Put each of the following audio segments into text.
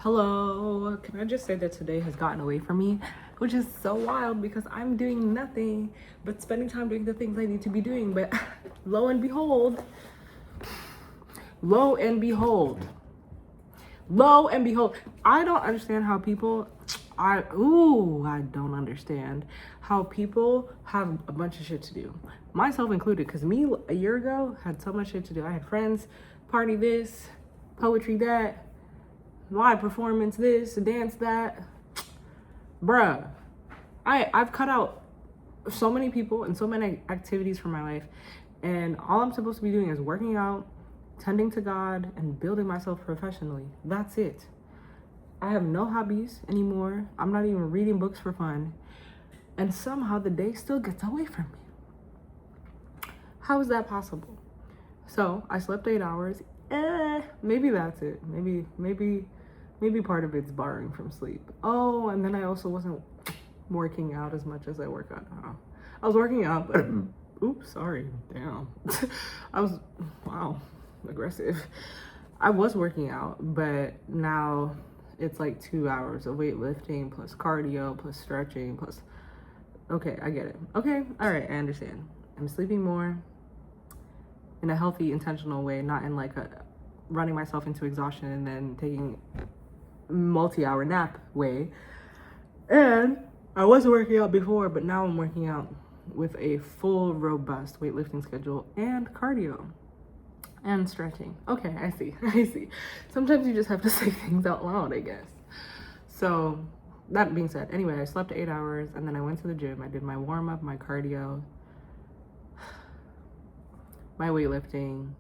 Hello, can I just say that today has gotten away from me, which is so wild because I'm doing nothing but spending time doing the things I need to be doing. But lo and behold, lo and behold, lo and behold, I don't understand how people, I don't understand how people have a bunch of shit to do, myself included. Because me a year ago had so much shit to do. I had friends, party this, poetry that, live performance this, dance that. Bruh, I've cut out so many people and so many activities from my life, and all I'm supposed to be doing is working out, tending to God, and building myself professionally. That's it. I have no hobbies anymore. I'm not even reading books for fun, and somehow the day still gets away from me. How is that possible? So I slept 8 hours. Maybe that's it. Maybe part of it's borrowing from sleep. Oh, and then I also wasn't working out as much as I work out now. I was working out, but oops, sorry, damn. Wow, aggressive. I was working out, but now it's like 2 hours of weightlifting plus cardio plus stretching plus. Okay, I get it. Okay, all right, I understand. I'm sleeping more in a healthy, intentional way, not in like a running myself into exhaustion and then taking multi-hour nap way. And I wasn't working out before, but now I'm working out with a full, robust weightlifting schedule and cardio and stretching. Okay, I see. I see. Sometimes you just have to say things out loud, I guess. So that being said, anyway, I slept 8 hours and then I went to the gym. I did my warm-up, my cardio, my weightlifting,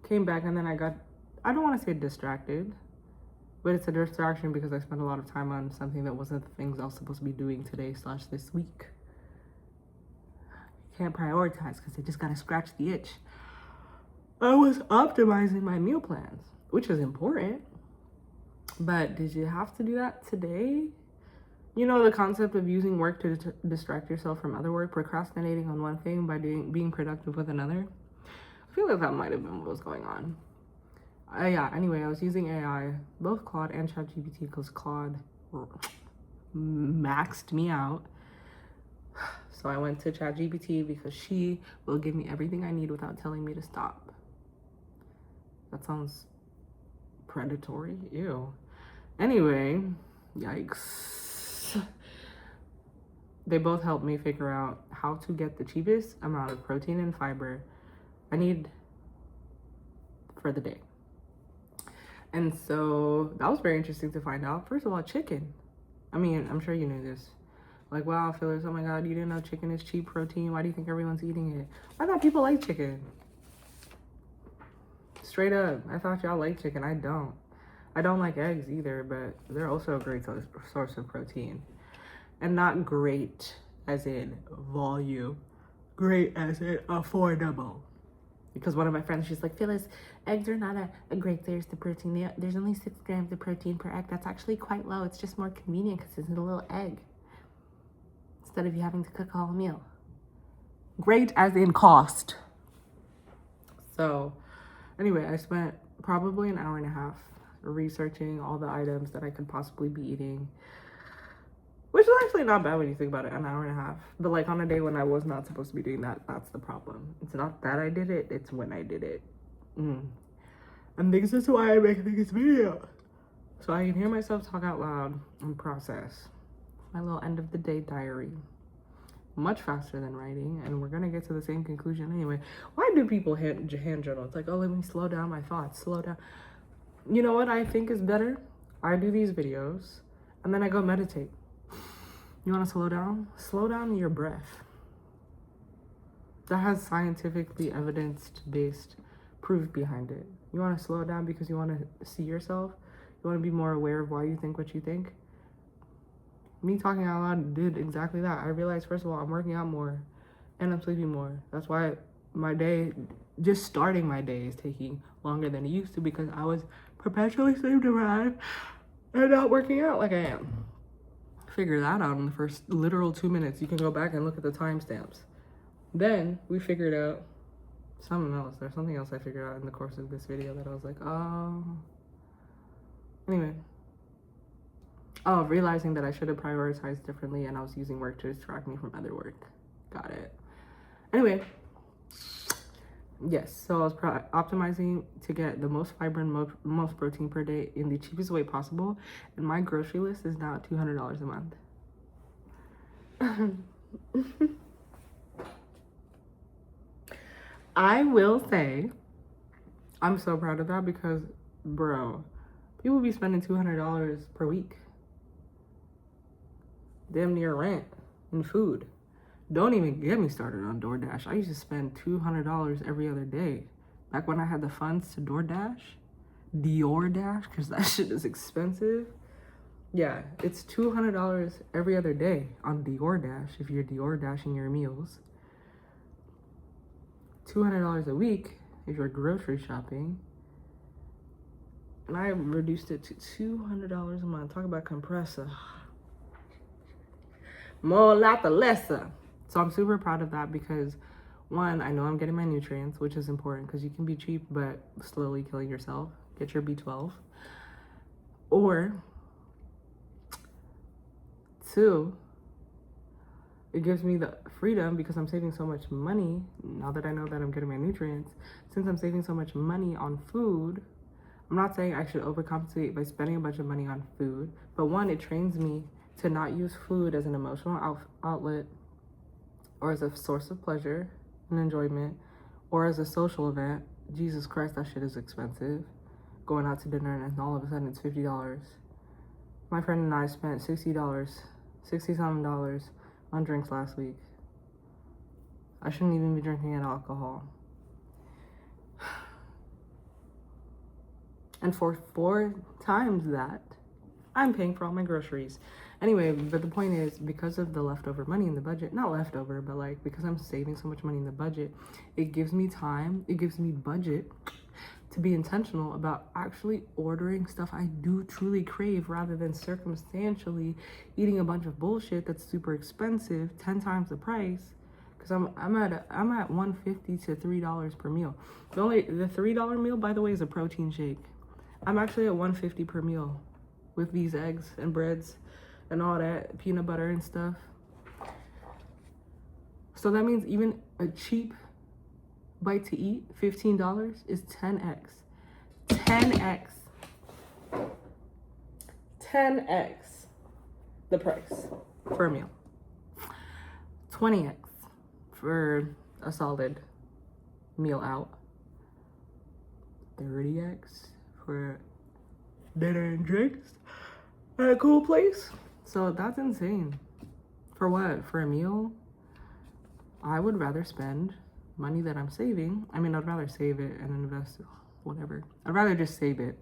came back, and then I don't want to say distracted, but it's a distraction because I spent a lot of time on something that wasn't the things I was supposed to be doing today / this week. Can't prioritize because I just gotta scratch the itch. I was optimizing my meal plans, which is important, but did you have to do that today? You know, the concept of using work to distract yourself from other work, procrastinating on one thing by being productive with another. I feel like that might have been what was going on. Anyway, I was using AI, both Claude and ChatGPT, because Claude maxed me out. So I went to ChatGPT because she will give me everything I need without telling me to stop. That sounds predatory. Ew. Anyway, yikes. They both helped me figure out how to get the cheapest amount of protein and fiber I need for the day. And so that was very interesting to find out. First of all, chicken. I mean, I'm sure you knew this. Like, wow, Phyllis, oh my God, you didn't know chicken is cheap protein. Why do you think everyone's eating it? I thought people like chicken. Straight up, I thought y'all like chicken. I don't. I don't like eggs either, but they're also a great source of protein. And not great as in volume, great as in affordable. Because one of my friends, she's like, Phyllis, eggs are not a great source of protein. There's only 6 grams of protein per egg. That's actually quite low. It's just more convenient because it's in a little egg instead of you having to cook a whole meal. Great as in cost. So anyway, I spent probably an hour and a half researching all the items that I could possibly be eating, which is actually not bad when you think about it, an hour and a half. But like on a day when I was not supposed to be doing that, that's the problem. It's not that I did it, it's when I did it. And this is why I make this video. So I can hear myself talk out loud and process my little end of the day diary. Much faster than writing, and we're gonna get to the same conclusion anyway. Why do people hand journal? It's like, oh, let me slow down my thoughts, slow down. You know what I think is better? I do these videos, and then I go meditate. You wanna slow down? Slow down your breath. That has scientifically evidence-based proof behind it. You wanna slow down because you wanna see yourself? You wanna be more aware of why you think what you think? Me talking out loud did exactly that. I realized, first of all, I'm working out more and I'm sleeping more. That's why my day, just starting my day, is taking longer than it used to because I was perpetually sleep deprived and not working out like I am. Figure that out in the first literal 2 minutes. You can go back and look at the timestamps. Then we figured out something else. There's something else I figured out in the course of this video that I was like, oh. Anyway, Oh, realizing that I should have prioritized differently and I was using work to distract me from other work. Got it. Anyway, yes, so I was optimizing to get the most fiber and most protein per day in the cheapest way possible. And my grocery list is now $200 a month. I will say, I'm so proud of that because, bro, people be spending $200 per week. Damn near rent and food. Don't even get me started on DoorDash. I used to spend $200 every other day. Back when I had the funds to DoorDash, because that shit is expensive. Yeah, it's $200 every other day on DoorDash if you're DoorDashing your meals. $200 a week if you're grocery shopping. And I reduced it to $200 a month. Talk about compressor. More not the lesser. So I'm super proud of that because, one, I know I'm getting my nutrients, which is important because you can be cheap but slowly killing yourself. Get your B12. Or, two, it gives me the freedom because I'm saving so much money. Now that I know that I'm getting my nutrients, since I'm saving so much money on food, I'm not saying I should overcompensate by spending a bunch of money on food, but one, it trains me to not use food as an emotional outlet or as a source of pleasure and enjoyment or as a social event. Jesus Christ, that shit is expensive. Going out to dinner and all of a sudden it's $50. My friend and I spent $60, $60-something on drinks last week. I shouldn't even be drinking any alcohol. And for 4 times that, I'm paying for all my groceries. Anyway, but the point is, because of the leftover money in the budget, not leftover, but like because I'm saving so much money in the budget, it gives me time, it gives me budget to be intentional about actually ordering stuff I do truly crave rather than circumstantially eating a bunch of bullshit that's super expensive, 10 times the price. Because I'm at $1.50 to $3 per meal. The $3 meal, by the way, is a protein shake. I'm actually at $1.50 per meal with these eggs and breads and all that peanut butter and stuff. So that means even a cheap bite to eat, $15, is 10x. 10x. 10x the price for a meal. 20x for a solid meal out. 30x for dinner and drinks at a cool place. So that's insane. For what? For a meal? I would rather spend money that I'm saving. I mean, I'd rather save it and invest, whatever. I'd rather just save it.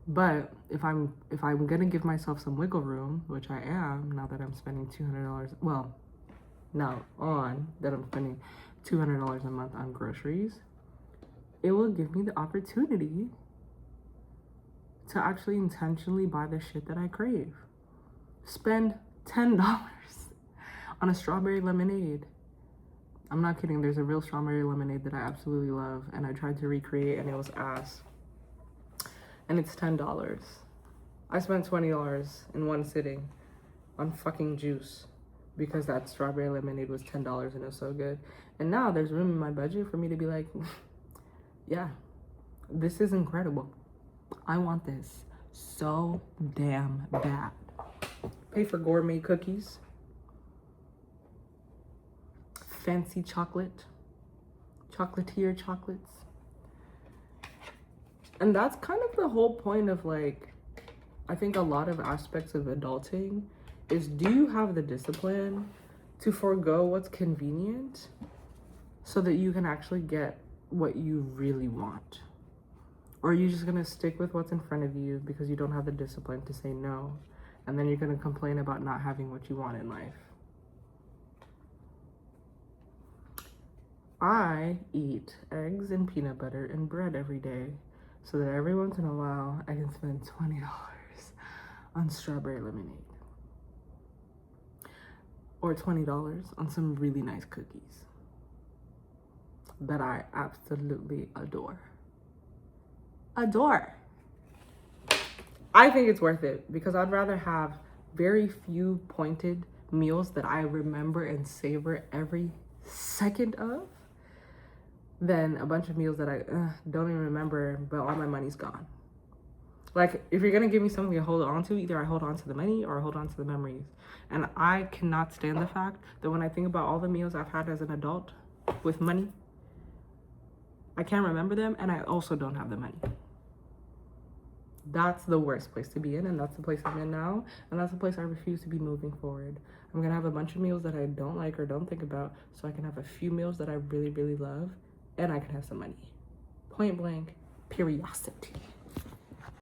But if I'm gonna give myself some wiggle room, which I am, now that I'm spending $200, well, now on that I'm spending $200 a month on groceries, it will give me the opportunity to actually intentionally buy the shit that I crave. Spend $10 on a strawberry lemonade. I'm not kidding, there's a real strawberry lemonade that I absolutely love and I tried to recreate and it was ass. And it's $10. I spent $20 in one sitting on fucking juice because that strawberry lemonade was $10 and it was so good. And now there's room in my budget for me to be like, yeah, this is incredible. I want this so damn bad. Pay for gourmet cookies, fancy chocolate, chocolatier chocolates. And that's kind of the whole point of, like, I think a lot of aspects of adulting is, do you have the discipline to forego what's convenient so that you can actually get what you really want? Or are you just gonna stick with what's in front of you because you don't have the discipline to say no, and then you're gonna complain about not having what you want in life? I eat eggs and peanut butter and bread every day so that every once in a while I can spend $20 on strawberry lemonade. Or $20 on some really nice cookies that I absolutely adore. Adore. I think it's worth it because I'd rather have very few pointed meals that I remember and savor every second of than a bunch of meals that I don't even remember, but all my money's gone. Like, if you're gonna give me something to hold on to, either I hold on to the money or I hold on to the memories. And I cannot stand the fact that when I think about all the meals I've had as an adult with money, I can't remember them, and I also don't have the money. That's the worst place to be in, and that's the place I'm in now, and that's the place I refuse to be moving forward. I'm gonna have a bunch of meals that I don't like or don't think about, so I can have a few meals that I really, really love, and I can have some money. Point blank, periodicity.